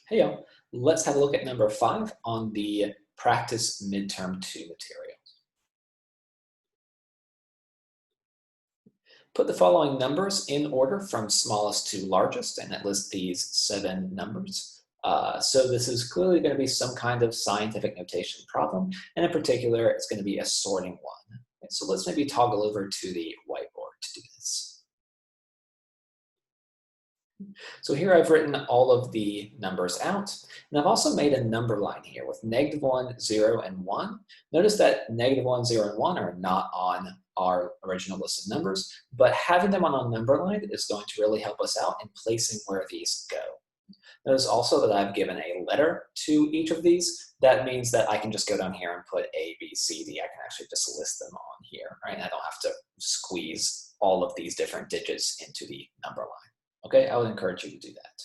Hey y'all, let's have a look at number 5 on the practice midterm 2 material. Put the following numbers in order from smallest to largest, and that lists these 7 numbers. So this is clearly going to be some kind of scientific notation problem, and in particular, it's going to be a sorting one. And so let's maybe toggle over to the whiteboard to do this. So here I've written all of the numbers out, and I've also made a number line here with -1, 0, and 1. Notice that -1, 0, and 1 are not on our original list of numbers, but having them on a number line is going to really help us out in placing where these go. Notice also that I've given a letter to each of these. That means that I can just go down here and put A, B, C, D. I can actually just list them on here, right? I don't have to squeeze all of these different digits into the number line. Okay, I would encourage you to do that.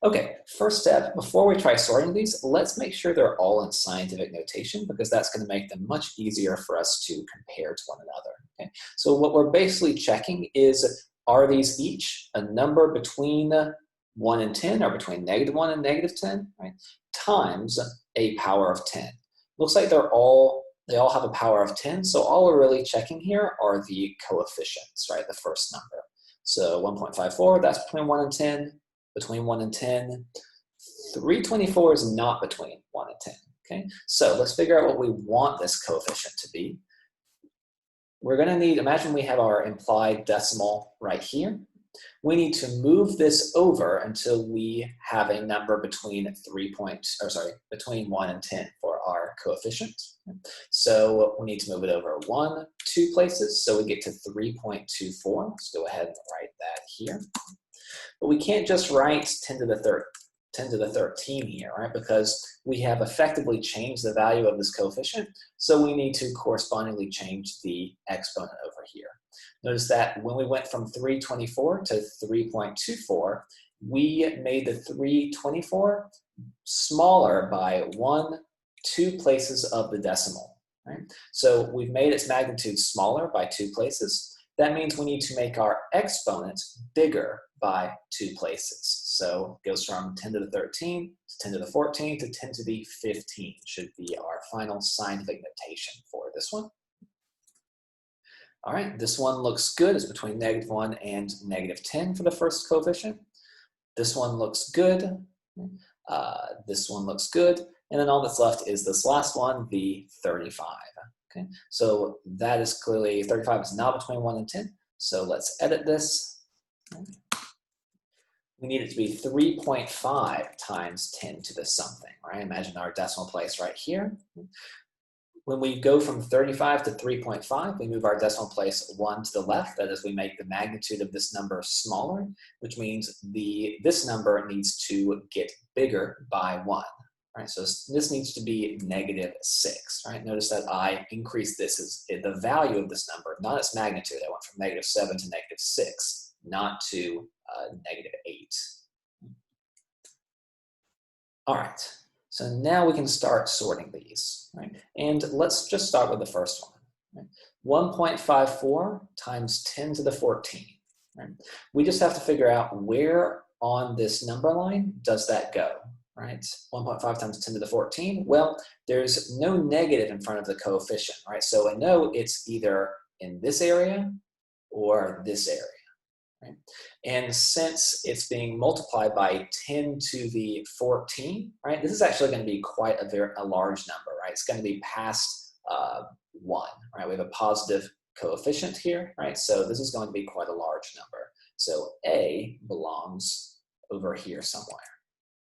Okay, first step, before we try sorting these, let's make sure they're all in scientific notation because that's going to make them much easier for us to compare to one another. Okay? So what we're basically checking is, are these each a number between 1 and 10, or between -1 and -10, right? Times a power of 10. Looks like they all have a power of 10, so all we're really checking here are the coefficients, right? The first number. So 1.54, that's between 1 and 10, between 1 and 10. 324 is not between 1 and 10, okay? So let's figure out what we want this coefficient to be. We're gonna need, imagine we have our implied decimal right here. We need to move this over until we have a number between between 1 and 10 for our coefficient. So we need to move it over 2 places, so we get to 3.24. Let's go ahead and write that here. But we can't just write 10 to the 13 here, right? Because we have effectively changed the value of this coefficient, so we need to correspondingly change the exponent over here. Notice that when we went from 324 to 3.24, we made the 324 smaller by 2 places of the decimal, right? So we've made its magnitude smaller by 2 places. That means we need to make our exponent bigger by 2 places. So it goes from 10 to the 13 to 10 to the 14 to 10 to the 15 should be our final scientific notation for this one. All right, this one looks good. It's between -1 and -10 for the first coefficient. This one looks good. This one looks good. And then all that's left is this last one, the 35. Okay, so that is clearly, 35 is not between 1 and 10. So let's edit this. We need it to be 3.5 times 10 to the something, right? Imagine our decimal place right here. When we go from 35 to 3.5, we move our decimal place 1 to the left. That is, we make the magnitude of this number smaller, which means this number needs to get bigger by 1. Right, so this needs to be -6, right? Notice that I increased this as the value of this number, not its magnitude. I went from -7 to -6, not to -8. All right, so now we can start sorting these, right? And let's just start with the first one. Right? 1.54 times 10 to the 14. Right? We just have to figure out where on this number line does that go. Right, 1.5 times 10 to the 14. Well, there's no negative in front of the coefficient, right? So I know it's either in this area or this area, right? And since it's being multiplied by 10 to the 14, right? This is actually going to be quite a large number, right? It's going to be past 1, right? We have a positive coefficient here, right? So this is going to be quite a large number. So A belongs over here somewhere.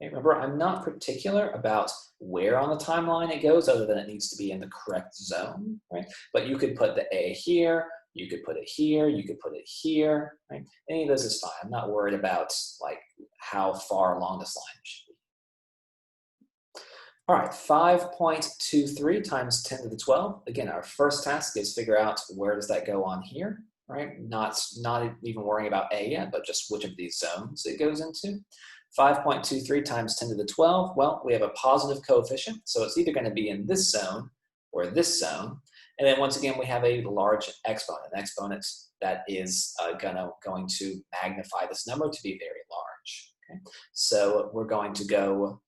Okay, remember, I'm not particular about where on the timeline it goes, other than it needs to be in the correct zone, right? But you could put the A here, you could put it here, you could put it here, right? Any of those is fine. I'm not worried about like how far along this line it should be. All right, 5.23 times 10 to the 12. Again, our first task is figure out where does that go on here, right? Not even worrying about A yet, but just which of these zones it goes into. 5.23 times 10 to the 12, well, we have a positive coefficient, so it's either going to be in this zone or this zone. And then once again, we have a large exponent, an exponent that is going to magnify this number to be very large. Okay? So we're going to go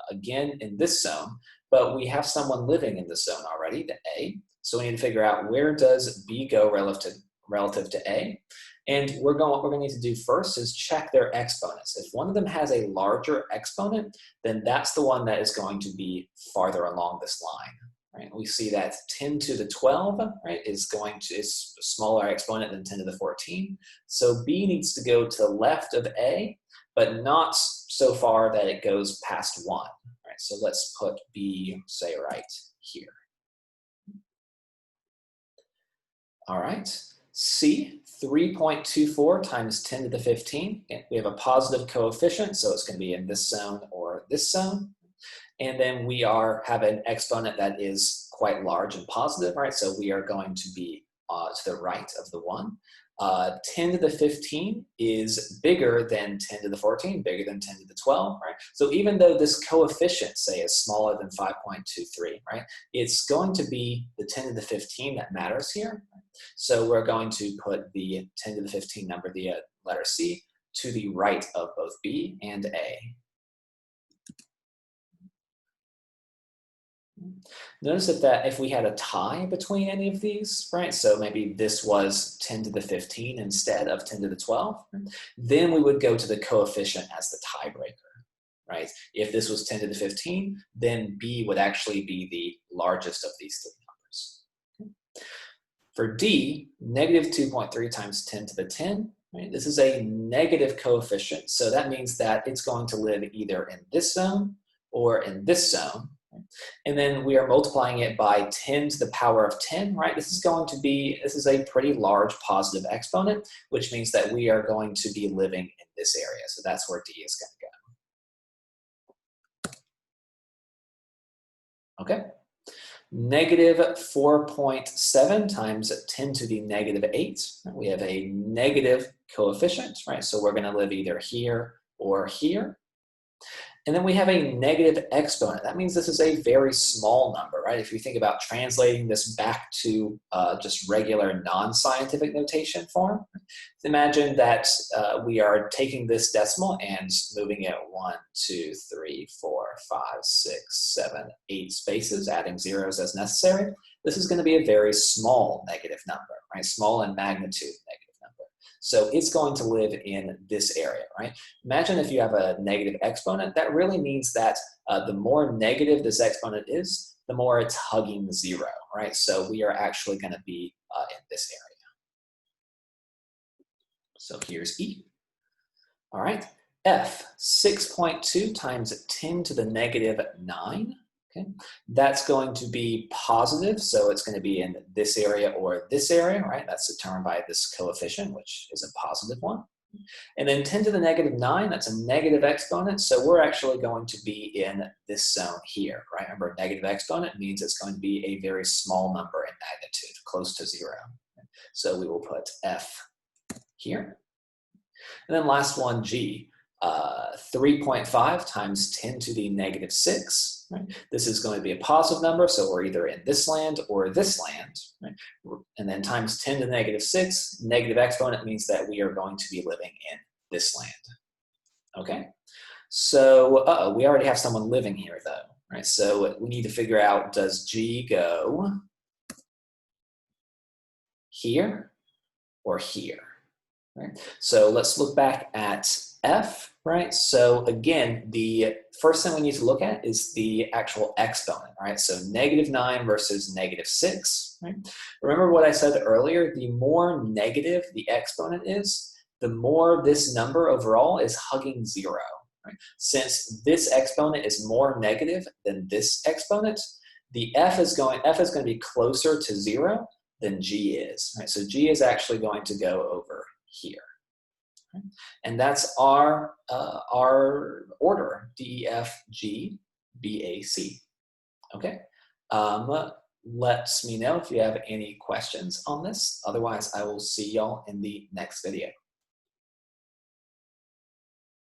again in this zone, but we have someone living in this zone already, the A. So we need to figure out where does B go relative to A. And what we're going to need to do first is check their exponents. If one of them has a larger exponent, then that's the one that is going to be farther along this line. Right? We see that 10 to the 12, right, is a smaller exponent than 10 to the 14. So B needs to go to the left of A, but not so far that it goes past 1. Right? So let's put B, say, right here. All right. C, 3.24 times 10 to the 15. And we have a positive coefficient, so it's going to be in this zone or this zone. And then we have an exponent that is quite large and positive, right? So we are going to be to the right of the 1. 10 to the 15 is bigger than 10 to the 14, bigger than 10 to the 12, right? So even though this coefficient, say, is smaller than 5.23, right, it's going to be the 10 to the 15 that matters here. So we're going to put the 10 to the 15 number, the letter C, to the right of both B and A. Notice that if we had a tie between any of these, right, so maybe this was 10 to the 15 instead of 10 to the 12, then we would go to the coefficient as the tiebreaker, right? If this was 10 to the 15, then B would actually be the largest of these three numbers. For D, negative 2.3 times 10 to the 10, right, this is a negative coefficient, so that means that it's going to live either in this zone or in this zone. And then we are multiplying it by 10 to the power of 10, right? This is a pretty large positive exponent, which means that we are going to be living in this area. So that's where D is going to go. Okay. Negative 4.7 times 10 to the negative 8. We have a negative coefficient, right? So we're going to live either here or here. And then we have a negative exponent. That means this is a very small number, right? If you think about translating this back to just regular non-scientific notation form, imagine that we are taking this decimal and moving it 1, 2, 3, 4, 5, 6, 7, 8 spaces, adding zeros as necessary. This is going to be a very small negative number, right? Small in magnitude negative. So it's going to live in this area, right? Imagine if you have a negative exponent, that really means that the more negative this exponent is, the more it's hugging 0, right? So we are actually going to be in this area. So here's E. All right, F, 6.2 times 10 to the negative 9. Okay, that's going to be positive, so it's going to be in this area or this area, right? That's determined by this coefficient, which is a positive one. And then 10 to the negative 9, that's a negative exponent, so we're actually going to be in this zone here, right? Remember, negative exponent means it's going to be a very small number in magnitude, close to 0. So we will put F here. And then last one, G. 3.5 times 10 to the negative 6. Right? This is going to be a positive number, so we're either in this land or this land. Right? And then times 10 to the negative 6, negative exponent means that we are going to be living in this land. Okay? So, we already have someone living here, though. Right? So we need to figure out, does G go here or here? Right? So let's look back at F, right? So again, the first thing we need to look at is the actual exponent, right? So negative 9 versus negative 6, right? Remember what I said earlier, the more negative the exponent is, the more this number overall is hugging 0, right? Since this exponent is more negative than this exponent, the F is going to be closer to 0 than G is, right? So G is actually going to go over here. And that's our order, D, E, F, G, B, A, C. Okay. Let me know if you have any questions on this. Otherwise, I will see y'all in the next video.